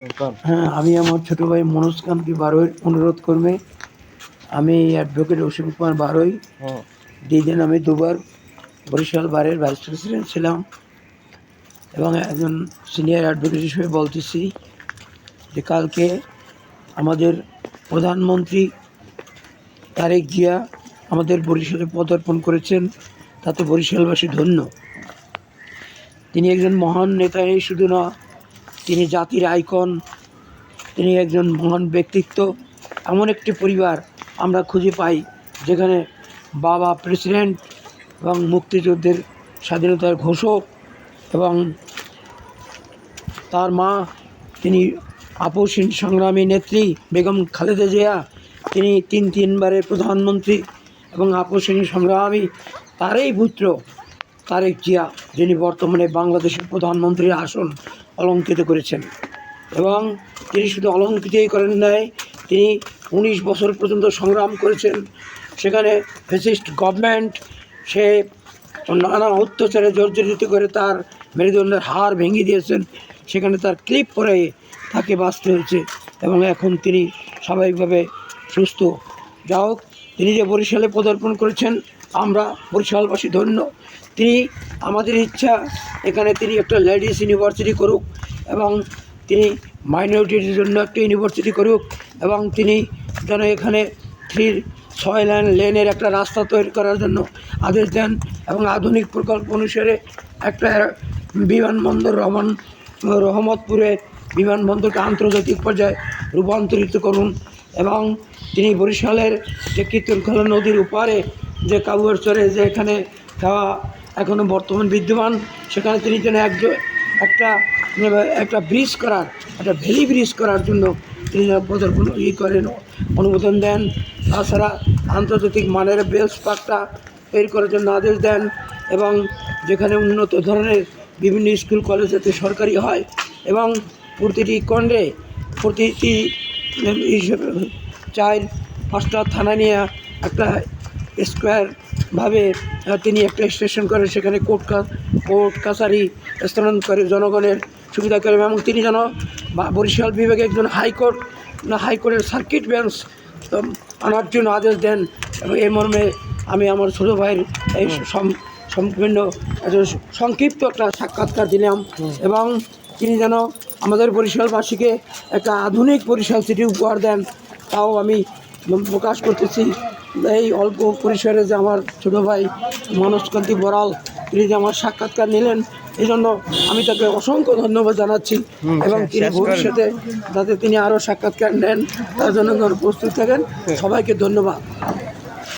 হ্যাঁ, আমি আমার ছোট ভাই মনোজ কান্তি বারোইর অনুরোধ ক্রমে আমি অ্যাডভোকেট অসীম কুমার বারোই দিন আমি দুবার বরিশাল বারের ভাইস প্রেসিডেন্ট ছিলাম এবং একজন সিনিয়র অ্যাডভোকেট হিসেবে বলতেছি যে কালকে আমাদের প্রধানমন্ত্রী তারেক জিয়া আমাদের বরিশালে পদার্পণ করেছেন, তাতে বরিশালবাসী ধন্য। তিনি একজন মহান নেতাই শুধু না, তিনি জাতির আইকন, তিনি একজন মহান ব্যক্তিত্ব। এমন একটি পরিবার আমরা খুঁজে পাই যেখানে বাবা প্রেসিডেন্ট এবং মুক্তিযুদ্ধের স্বাধীনতার ঘোষক এবং তার মা তিনি আপসহীন সংগ্রামী নেত্রী বেগম খালেদা জিয়া, তিনি তিনবারের প্রধানমন্ত্রী এবং আপসহীন সংগ্রামী তারই পুত্র তারেক জিয়া, যিনি বর্তমানে বাংলাদেশের প্রধানমন্ত্রীর আসন অলঙ্কৃত করেছেন। এবং তিনি শুধু অলঙ্কৃতই করেন নাই, তিনি 19 বছর পর্যন্ত সংগ্রাম করেছেন। সেখানে ফ্যাসিস্ট গভর্নমেন্ট সে নানা অত্যাচারে জর্জরিত করে তার মেরুদণ্ডের হাড় ভেঙে দিয়েছেন, সেখানে তার ক্লিপ পরে তাকে বাঁচতে হয়েছে এবং এখন তিনি স্বাভাবিকভাবে সুস্থ। যা হোক, তিনি যে বরিশালে পদার্পণ করেছেন আমরা বরিশালবাসী ধন্য। তিনি আমাদের ইচ্ছা এখানে তিনি একটা লেডিস ইউনিভার্সিটি করুক এবং তিনি মাইনরিটির জন্য একটা ইউনিভার্সিটি করুক এবং তিনি যেন এখানে 6 লেনের একটা রাস্তা তৈরি করার জন্য আদেশ দেন এবং আধুনিক প্রকল্প অনুসারে একটা বিমানবন্দর রহমতপুরে বিমানবন্দরকে আন্তর্জাতিক পর্যায়ে রূপান্তরিত করুন। এবং তিনি বরিশালের যে কীর্তনখোলা নদীর ওপারে যে কাবুয়ারচরে যে এখানে খাওয়া এখনও বর্তমান বিদ্যমান, সেখানে তিনি যেন একটা ব্রিজ করার, একটা ভ্যালি ব্রিজ করার জন্য তিনি পদার্পণ করেন, অনুমোদন দেন। তাছাড়া আন্তর্জাতিক মানের বেলস পার্কটা তৈরি করার জন্য আদেশ দেন এবং যেখানে উন্নত ধরনের বিভিন্ন স্কুল কলেজ যাতে সরকারি হয় এবং প্রতিটি কেন্দ্রে প্রতিটি 4-5টা থানা নিয়ে একটা স্কোয়ারভাবে তিনি একটা স্টেশন করেন, সেখানে কোর্ট কাছারি স্থানান্তর করে জনগণের সুবিধা করেন এবং তিনি যেন বরিশাল বিভাগে একজন হাইকোর্টের সার্কিট বেঞ্চ আনার জন্য আদেশ দেন। এবং এই মর্মে আমি আমার ছোটো ভাইয়ের এই সম্পূর্ণ সংক্ষিপ্ত একটা সাক্ষাৎকার দিলাম এবং তিনি যেন আমাদের বরিশালবাসীকে একটা আধুনিক বরিশাল সিটি উপহার দেন, তাও আমি প্রকাশ করতেছি। এই অল্প পরিসরে যে আমার ছোটো ভাই মনোজ কান্তি বড়াল তিনি যে আমার সাক্ষাৎকার নিলেন, এই জন্য আমি তাকে অসংখ্য ধন্যবাদ জানাচ্ছি এবং তিনি ভবিষ্যতে যাতে তিনি আরও সাক্ষাৎকার নেন তার জন্য প্রস্তুত থাকেন। সবাইকে ধন্যবাদ।